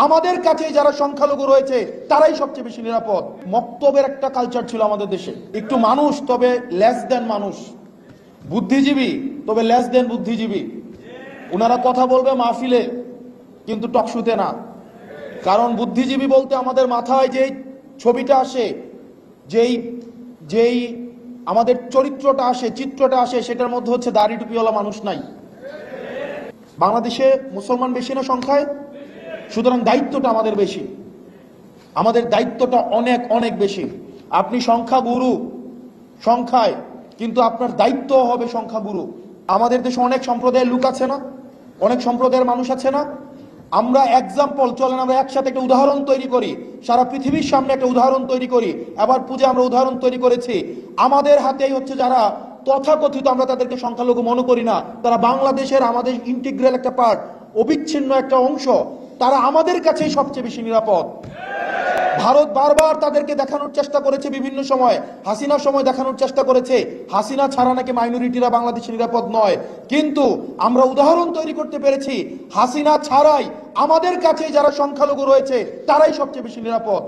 আমাদের কাছে যারা সংখ্যালঘু রয়েছে তারাই সবচেয়ে বেশি নিরাপদ। মক্তবের একটা কালচার ছিল আমাদের দেশে, একটু মানুষ তবে লেস দেন মানুষ, বুদ্ধিজীবী তবে লেস দেন বুদ্ধিজীবী। ওনারা কথা বলবে মাহফিলে কিন্তু টকশুতে না। কারণ বুদ্ধিজীবী বলতে আমাদের মাথায় যেই ছবিটা আসে, যেই যেই আমাদের চরিত্রটা আসে, চিত্রটা আসে, সেটার মধ্যে হচ্ছে দাড়ি টুপিওয়ালা মানুষ নাই। বাংলাদেশে মুসলমান বেশি না সংখ্যায়, সুতরাং দায়িত্বটা আমাদের বেশি, আমাদের দায়িত্বটা অনেক অনেক বেশি। আপনি সংখ্যাগুরু সংখ্যায়, কিন্তু আপনার দায়িত্ব হবে সংখ্যাগুরু। আমাদের দেশে অনেক সম্প্রদায়ের লোক আছে না, অনেক সম্প্রদায়ের মানুষ আছে না। আমরা এক্সাম্পল, চলেন আমরা একসাথে একটা উদাহরণ তৈরি করি, সারা পৃথিবীর সামনে একটা উদাহরণ তৈরি করি। এবার পূজা আমরা উদাহরণ তৈরি করেছি। আমাদের হাতেই হচ্ছে যারা তথাকথিত আমরা তাদেরকে সংখ্যালঘু মনে করি না, তারা বাংলাদেশের আমাদের ইন্টিগ্রাল একটা পার্ট, অবিচ্ছিন্ন একটা অংশ, তারা আমাদের কাছেই সবচেয়ে বেশি নিরাপদ। ভারত বারবার তাদেরকে দেখানোর চেষ্টা করেছে, বিভিন্ন সময় হাসিনার সময় দেখানোর চেষ্টা করেছে হাসিনা ছাড়া নাকি মাইনরিটিরা বাংলাদেশে নিরাপদ নয়। কিন্তু আমরা উদাহরণ তৈরি করতে পেরেছি, হাসিনা ছাড়াই আমাদের কাছে যারা সংখ্যালঘু রয়েছে তারাই সবচেয়ে বেশি নিরাপদ।